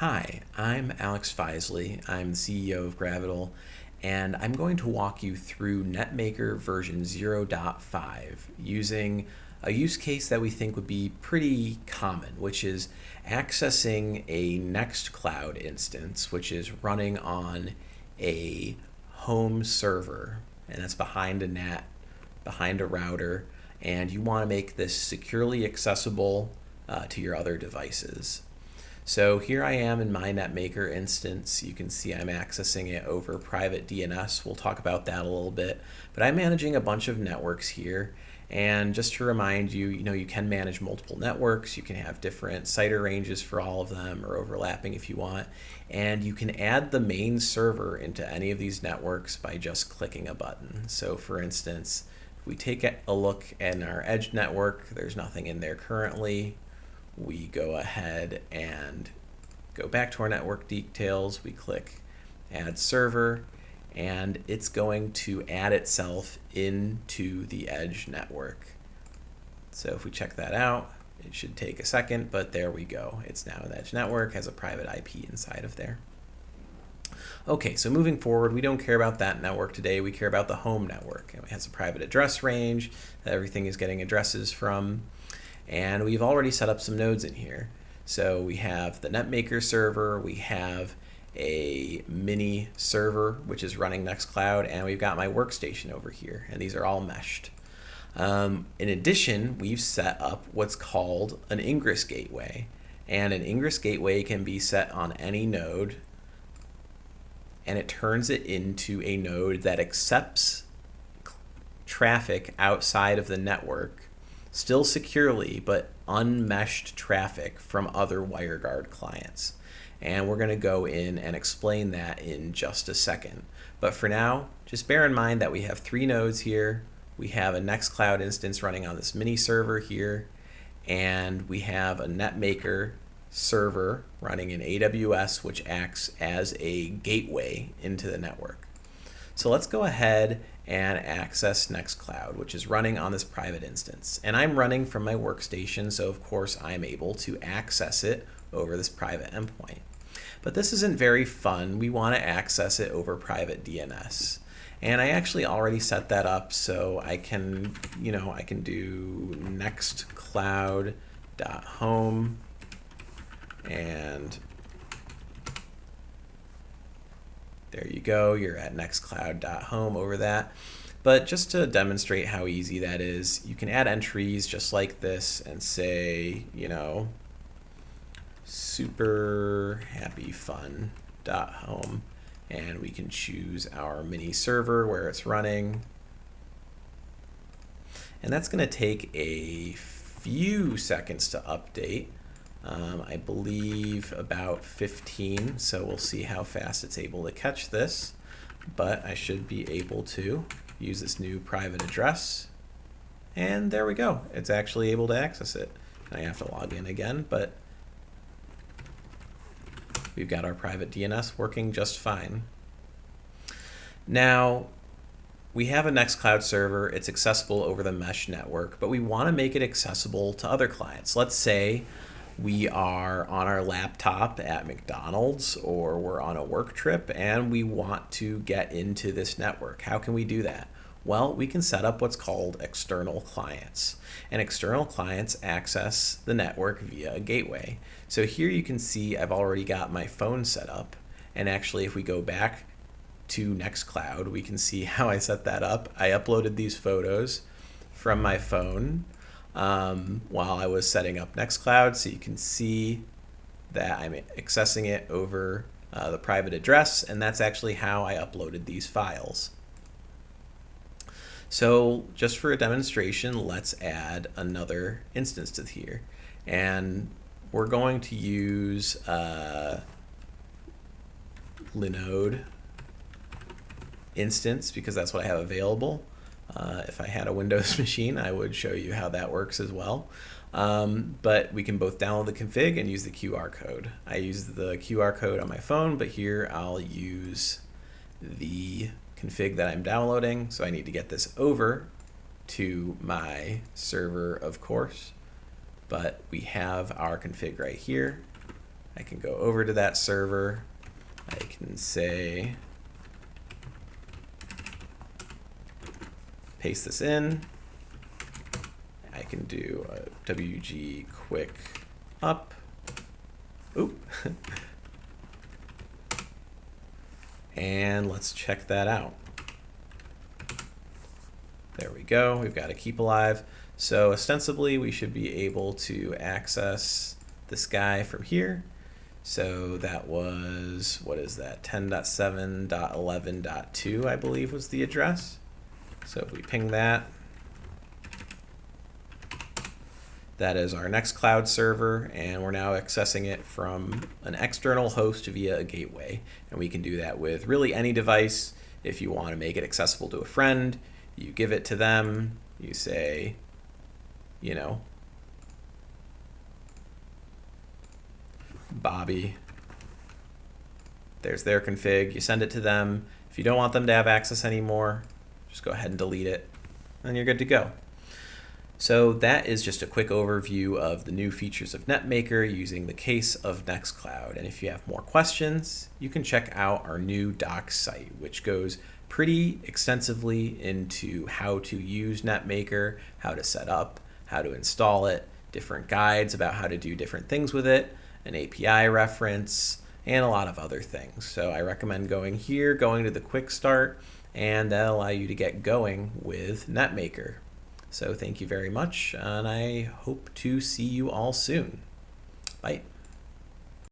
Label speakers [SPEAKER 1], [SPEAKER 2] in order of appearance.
[SPEAKER 1] Hi, I'm Alex Feisley. I'm the CEO of Gravital, and I'm going to walk you through Netmaker version 0.5 using a use case that we think would be pretty common, which is accessing a Nextcloud instance, which is running on a home server, and that's behind a NAT, behind a router, and you want to make this securely accessible to your other devices. So here I am in my Netmaker instance. You can see I'm accessing it over PrivateDNS. We'll talk about that a little bit. But I'm managing a bunch of networks here. And just to remind you, you can manage multiple networks. You can have different CIDR ranges for all of them or overlapping if you want. And you can add the main server into any of these networks by just clicking a button. So for instance, if we take a look in our edge network, there's nothing in there currently. We go ahead and go back to our network details. We click add server, and it's going to add itself into the edge network. So if we check that out, it should take a second, but there we go. It's now an edge network, has a private IP inside of there. Okay, so moving forward, we don't care about that network today. We care about the home network. It has a private address range that everything is getting addresses from. And we've already set up some nodes in here. So we have the Netmaker server, we have a mini server, which is running Nextcloud, and we've got my workstation over here, and these are all meshed. In addition, we've set up what's called an Ingress Gateway. And an Ingress Gateway can be set on any node, and it turns it into a node that accepts traffic outside of the network, still securely, but unmeshed traffic from other WireGuard clients. And we're going to go in and explain that in just a second. But for now, just bear in mind that we have 3 nodes here. We have a Nextcloud instance running on this mini server here, and we have a Netmaker server running in AWS, which acts as a gateway into the network. So let's go ahead and access Nextcloud, which is running on this private instance. And I'm running from my workstation, so of course I'm able to access it over this private endpoint. But this isn't very fun. We want to access it over PrivateDNS. And I actually already set that up, so I can, I can do nextcloud.home, and there you go, you're at nextcloud.home over that. But just to demonstrate how easy that is, you can add entries just like this and say, super happy fun.home, and we can choose our mini server where it's running. And that's going to take a few seconds to update. I believe about 15, so we'll see how fast it's able to catch this, but I should be able to use this new private address, and there we go. It's actually able to access it. I have to log in again, but we've got our PrivateDNS working just fine. Now, we have a Nextcloud server. It's accessible over the mesh network, but we want to make it accessible to other clients. Let's say we are on our laptop at McDonald's, or we're on a work trip and we want to get into this network. How can we do that? Well, we can set up what's called external clients. And external clients access the network via a gateway. So here you can see I've already got my phone set up. And actually, if we go back to Nextcloud, we can see how I set that up. I uploaded these photos from my phone while I was setting up Nextcloud, so you can see that I'm accessing it over the private address, and that's actually how I uploaded these files. So just for a demonstration, let's add another instance to here, and we're going to use Linode instance because that's what I have available. If I had a Windows machine, I would show you how that works as well. But we can both download the config and use the QR code. I use the QR code on my phone, but here I'll use the config that I'm downloading. So I need to get this over to my server, of course. But we have our config right here. I can go over to that server. I can say, paste this in. I can do a WG quick up. Oop. And let's check that out. There we go. We've got a keep alive. So ostensibly, we should be able to access this guy from here. So that was, what is that? 10.7.11.2, I believe, was the address. So if we ping that, that is our Nextcloud server, and we're now accessing it from an external host via a gateway. And we can do that with really any device. If you want to make it accessible to a friend, you give it to them, you say, you know, Bobby, there's their config, you send it to them. If you don't want them to have access anymore, just go ahead and delete it, and you're good to go. So that is just a quick overview of the new features of Netmaker using the case of Nextcloud. And if you have more questions, you can check out our new docs site, which goes pretty extensively into how to use Netmaker, how to set up, how to install it, different guides about how to do different things with it, an API reference, and a lot of other things. So I recommend going here, going to the quick start, and that'll allow you to get going with Netmaker. So thank you very much, and I hope to see you all soon. Bye.